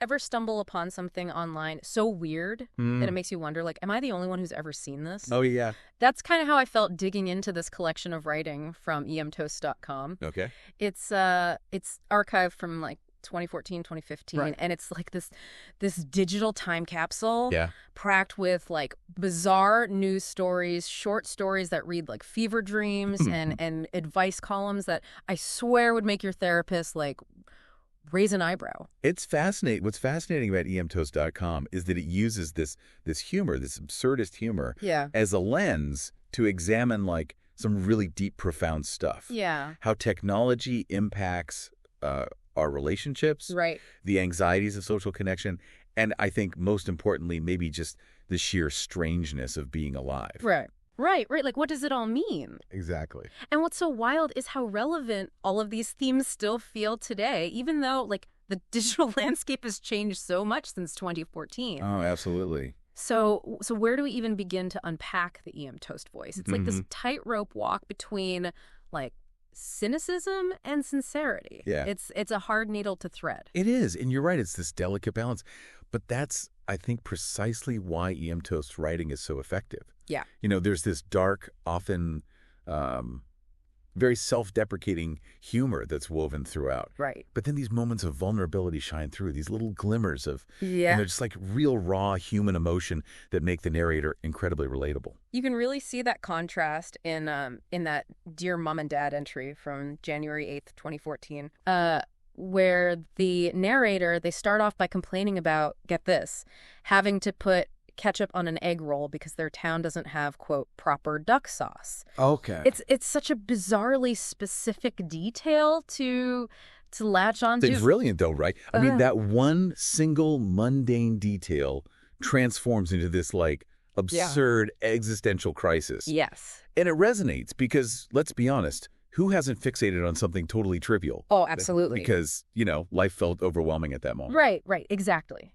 ever stumble upon something online so weird that it makes you wonder, like, am I the only one who's ever seen this? Oh, yeah. That's kind of how I felt digging into this collection of writing from EMToast.com. Okay. It's archived from like 2014, 2015, Right. and it's like this digital time capsule Yeah. packed with like bizarre news stories, short stories that read like fever dreams and advice columns that I swear would make your therapist like raise an eyebrow. It's fascinating. What's fascinating about EMToast.com is that it uses this humor, this absurdist humor, Yeah. as a lens to examine like some really deep, profound stuff. Yeah. How technology impacts our relationships, Right. the anxieties of social connection, and I think most importantly, maybe just the sheer strangeness of being alive. Right. Right. Like, what does it all mean? Exactly. And what's so wild is how relevant all of these themes still feel today, even though, like, the digital landscape has changed so much since 2014. Oh, absolutely. So where do we even begin to unpack the EMToast voice? It's like this tightrope walk between, like, cynicism and sincerity. Yeah. It's a hard needle to thread. It is, and you're right, it's this delicate balance. But that's, I think, precisely why EMToast writing is so effective. Yeah. You know, there's this dark, often very self-deprecating humor that's woven throughout. Right. But then these moments of vulnerability shine through, these little glimmers of, Yeah. and they're just like real raw human emotion that make the narrator incredibly relatable. You can really see that contrast in that Dear Mom and Dad entry from January 8th, 2014, where the narrator, they start off by complaining about, get this, having to put ketchup on an egg roll because their town doesn't have, quote, proper duck sauce. Okay. It's such a bizarrely specific detail to latch onto. It's brilliant, though, right? I mean, that one single mundane detail transforms into this, like, absurd existential crisis. Yes. And it resonates because, let's be honest, who hasn't fixated on something totally trivial? Oh, absolutely. Because, you know, life felt overwhelming at that moment. Right. Exactly.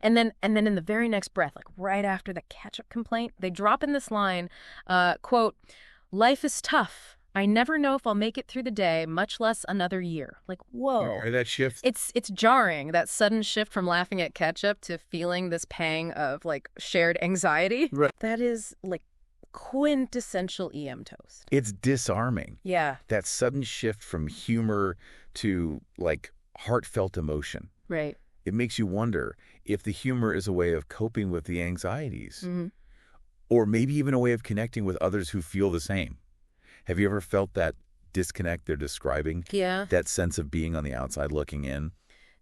And then in the very next breath, like right after the ketchup complaint, they drop in this line, quote, life is tough. I never know if I'll make it through the day, much less another year. Like, whoa. That shift. It's jarring, that sudden shift from laughing at ketchup to feeling this pang of, like, shared anxiety. Right. That is, like, quintessential EMToast. It's disarming. Yeah. That sudden shift from humor to, like, heartfelt emotion. Right. It makes you wonder if the humor is a way of coping with the anxieties. Mm-hmm. Or maybe even a way of connecting with others who feel the same. Have you ever felt that disconnect they're describing? Yeah. That sense of being on the outside looking in?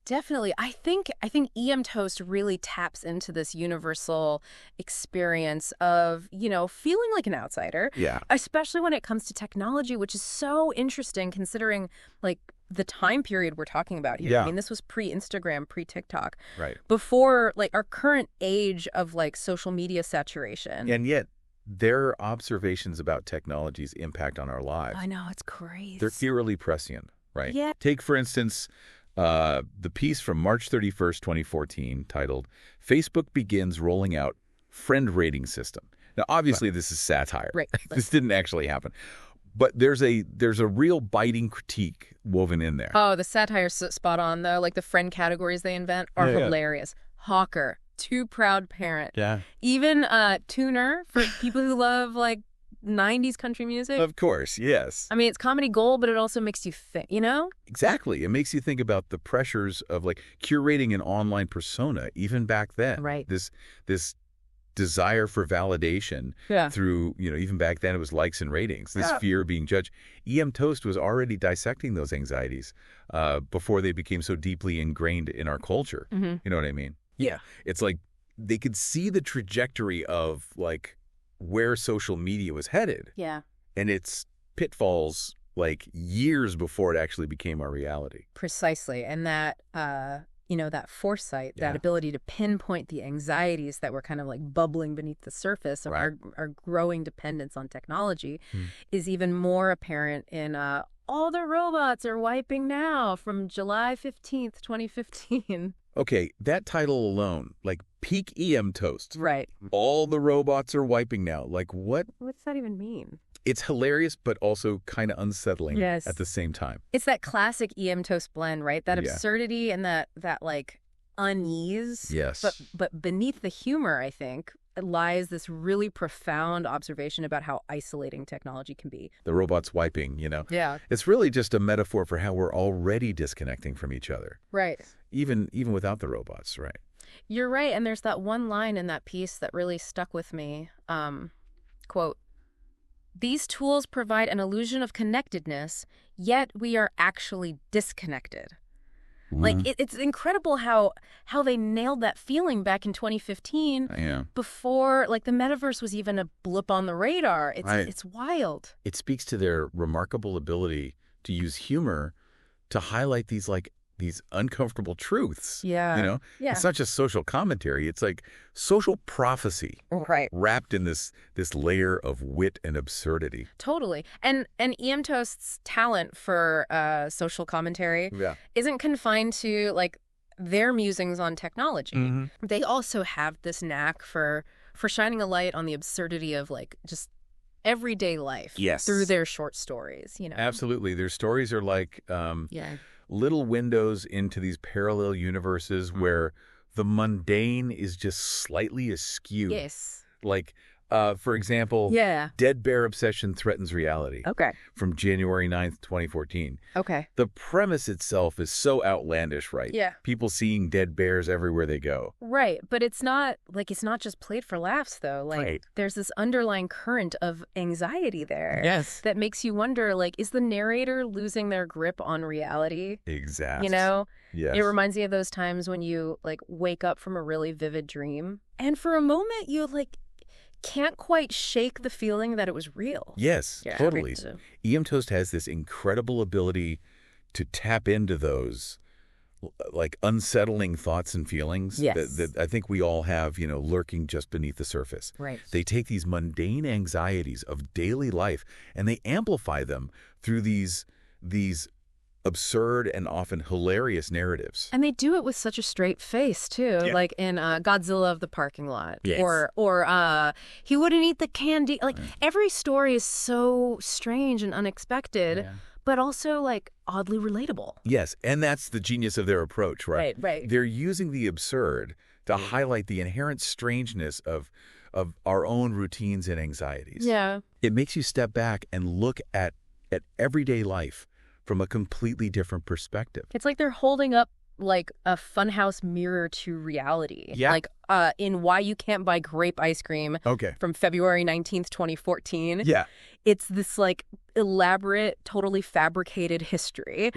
Definitely. I think EMToast really taps into this universal experience of, you know, feeling like an outsider. Yeah. Especially when it comes to technology, which is so interesting considering, like, the time period we're talking about here. Yeah. I mean, this was pre-Instagram, pre-TikTok. Right. Before, like, our current age of, like, social media saturation. And yet, their observations about technology's impact on our lives, I know, it's crazy. they're eerily prescient, right? Yeah. Take, for instance, the piece from March 31st, 2014, titled, Facebook Begins Rolling Out Friend Rating System. Now, obviously, this is satire. Right. This didn't actually happen. But there's a real biting critique woven in there. Oh, the satire's spot on, though. Like, the friend categories they invent are hilarious. Hawker, too proud parent. Yeah. Even tuner for people who love, like, 90s country music. Of course, yes. I mean, it's comedy gold, but it also makes you think, you know? Exactly. It makes you think about the pressures of, like, curating an online persona, even back then. Right. This desire for validation through, you know, even back then it was likes and ratings, this fear of being judged. EMToast was already dissecting those anxieties before they became so deeply ingrained in our culture. Mm-hmm. You know what I mean? Yeah. It's like they could see the trajectory of, like, where social media was headed. Yeah. And its pitfalls, like, years before it actually became our reality. Precisely. And that, you know, that foresight, that ability to pinpoint the anxieties that were kind of like bubbling beneath the surface of our growing dependence on technology is even more apparent in All the Robots Are Wiping Now from July 15th, 2015. Okay, that title alone, like, peak EMToast. Right. All the robots are wiping now. Like, what? What's that even mean? It's hilarious, but also kind of unsettling at the same time. It's that classic EMToast blend, right? That absurdity and that like unease. Yes. But beneath the humor, I think, lies this really profound observation about how isolating technology can be. The robot's wiping, you know. Yeah. It's really just a metaphor for how we're already disconnecting from each other. Right. Even without the robots, right? You're right. And there's that one line in that piece that really stuck with me. Quote, "These tools provide an illusion of connectedness, yet we are actually disconnected." Like, it's incredible how they nailed that feeling back in 2015 before, like, the metaverse was even a blip on the radar. It's wild. It speaks to their remarkable ability to use humor to highlight these uncomfortable truths. Yeah. You know? Yeah. It's not just social commentary. It's like social prophecy. Right. Wrapped in this layer of wit and absurdity. Totally. And EMToast's talent for social commentary isn't confined to, like, their musings on technology. They also have this knack for shining a light on the absurdity of, like, just everyday life through their short stories, you know. Absolutely. Their stories are like little windows into these parallel universes where the mundane is just slightly askew. Yes. Like, for example, Dead Bear Obsession Threatens Reality. Okay. From January 9th, 2014. Okay. The premise itself is so outlandish, right? Yeah. People seeing dead bears everywhere they go. Right. But it's not just played for laughs, though. Like, there's this underlying current of anxiety there. Yes. That makes you wonder, like, is the narrator losing their grip on reality? Exactly. You know? Yes. It reminds me of those times when you, like, wake up from a really vivid dream. And for a moment, you, like, can't quite shake the feeling that it was real. Yes, totally. EMToast has this incredible ability to tap into those, like, unsettling thoughts and feelings that I think we all have, you know, lurking just beneath the surface. Right. They take these mundane anxieties of daily life and they amplify them through these absurd and often hilarious narratives. And they do it with such a straight face, too. Yeah. Like in Godzilla of the Parking Lot. Yes. Or he wouldn't eat the candy. Like, every story is so strange and unexpected, but also, like, oddly relatable. Yes, and that's the genius of their approach, right? Right. They're using the absurd to highlight the inherent strangeness of our own routines and anxieties. Yeah. It makes you step back and look at everyday life from a completely different perspective. It's like they're holding up, like, a funhouse mirror to reality. Yeah. Like, in Why You Can't Buy Grape Ice Cream from February 19th, 2014. Yeah. It's this, like, elaborate, totally fabricated history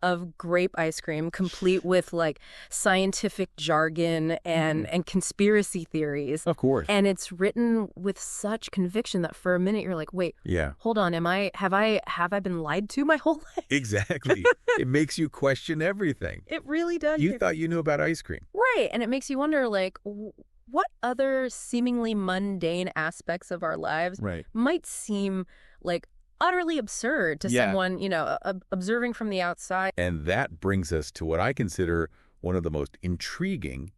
of grape ice cream, complete with, like, scientific jargon and conspiracy theories. Of course. And it's written with such conviction that for a minute you're like, wait, hold on, have I been lied to my whole life? Exactly. It makes you question everything. It really does. You thought you knew about ice cream. Right. And it makes you wonder, like, what other seemingly mundane aspects of our lives might seem, like, utterly absurd to someone, you know, observing from the outside. And that brings us to what I consider one of the most intriguing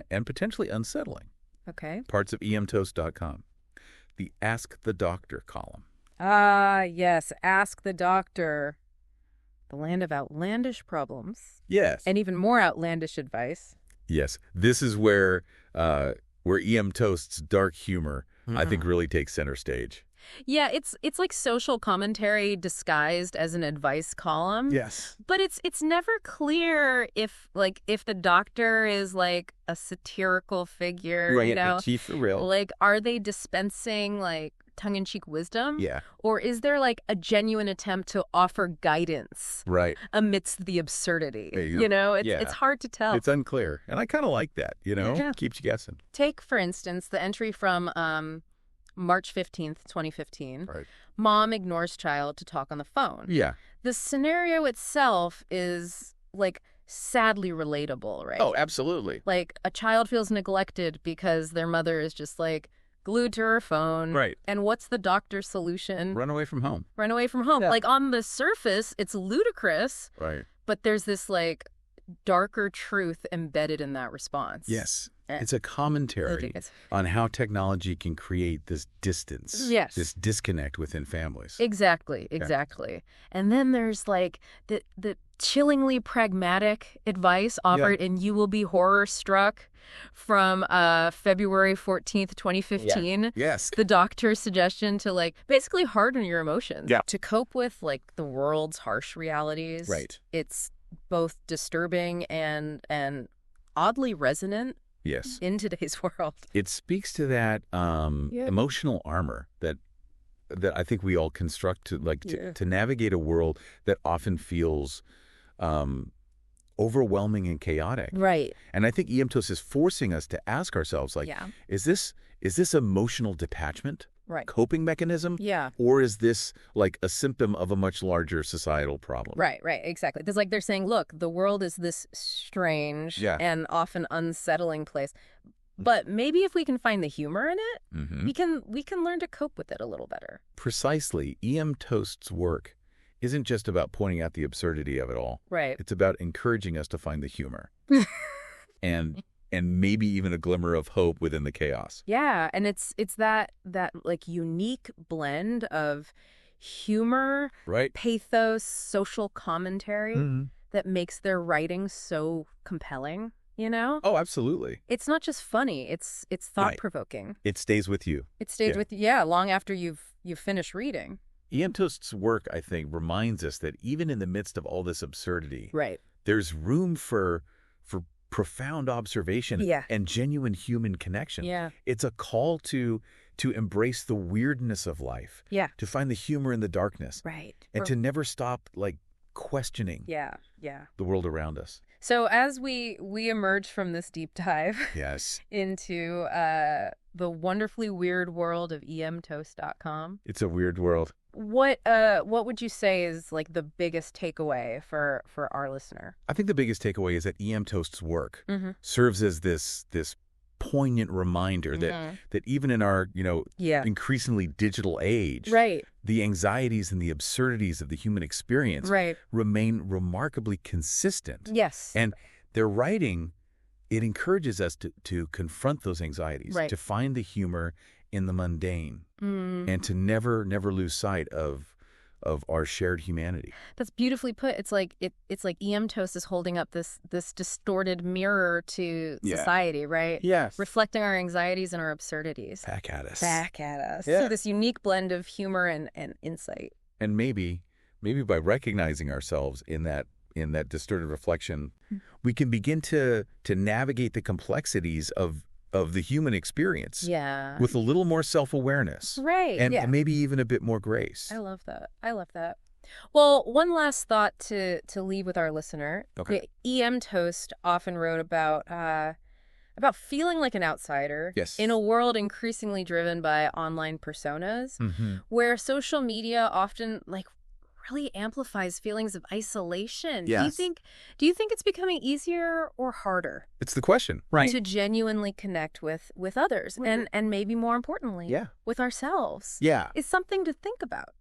and potentially unsettling parts of EMToast.com, the Ask the Doctor column. Ah, yes, Ask the Doctor. The land of outlandish problems. Yes. And even more outlandish advice. Yes. This is where EMToast's dark humor, I think, really takes center stage. Yeah, it's like social commentary disguised as an advice column. Yes. But it's never clear if the doctor is, like, a satirical figure, you know? Chief for real. Like, are they dispensing, like, tongue-in-cheek wisdom? Yeah. Or is there, like, a genuine attempt to offer guidance amidst the absurdity? You know, it's hard to tell. It's unclear. And I kind of like that, you know? Yeah. Keeps you guessing. Take, for instance, the entry from March 15th, 2015. Right. Mom ignores child to talk on the phone. Yeah. The scenario itself is, like, sadly relatable, right? Oh, absolutely. Like, a child feels neglected because their mother is just, like, glued to her phone. Right. And what's the doctor's solution? Run away from home. Run away from home. Yeah. Like, on the surface, it's ludicrous. Right. But there's this, like, darker truth embedded in that response. Yes. It's a commentary on how technology can create this distance, this disconnect within families. Exactly. And then there's, like, the chillingly pragmatic advice offered in You Will Be Horror Struck from February 14th, 2015. Yeah. Yes. The doctor's suggestion to, like, basically harden your emotions. Yeah. To cope with, like, the world's harsh realities. Right. It's both disturbing and oddly resonant. Yes. In today's world. It speaks to that emotional armor that I think we all construct to navigate a world that often feels overwhelming and chaotic. Right. And I think EMToast is forcing us to ask ourselves, like, is this emotional detachment? Right. Coping mechanism? Yeah. Or is this like a symptom of a much larger societal problem? Right, exactly. Because, like, they're saying, look, the world is this strange and often unsettling place. But maybe if we can find the humor in it, we can learn to cope with it a little better. Precisely. EMToast's work isn't just about pointing out the absurdity of it all. Right. It's about encouraging us to find the humor. and maybe even a glimmer of hope within the chaos. Yeah, and it's that like unique blend of humor, pathos, social commentary that makes their writing so compelling, you know? Oh, absolutely. It's not just funny, it's thought-provoking. It stays with you. It stays with you, long after you've finished reading. EMToast's work, I think, reminds us that even in the midst of all this absurdity, there's room for profound observation and genuine human connection. Yeah. It's a call to embrace the weirdness of life. Yeah. To find the humor in the darkness. Right. And to never stop, like, questioning the world around us. So as we emerge from this deep dive into the wonderfully weird world of EMToast.com. It's a weird world. What would you say is, like, the biggest takeaway for our listener? I think the biggest takeaway is that EMToast's work serves as this poignant reminder that even in our, increasingly digital age, the anxieties and the absurdities of the human experience remain remarkably consistent. Yes. And their writing, it encourages us to confront those anxieties, to find the humor in the mundane, and to never lose sight of our shared humanity. That's beautifully put. It's like EMToast is holding up this distorted mirror to society, right? Yes. Reflecting our anxieties and our absurdities. Back at us. Yeah. So this unique blend of humor and insight. And maybe by recognizing ourselves in that distorted reflection, we can begin to navigate the complexities of the human experience with a little more self-awareness. Right. And maybe even a bit more grace. I love that. Well, one last thought to leave with our listener. Okay. EMToast often wrote about feeling like an outsider in a world increasingly driven by online personas, where social media often, like, really amplifies feelings of isolation. Yes. Do you think it's becoming easier or harder? It's the question. To genuinely connect with others and maybe more importantly, with ourselves. Yeah. It's something to think about.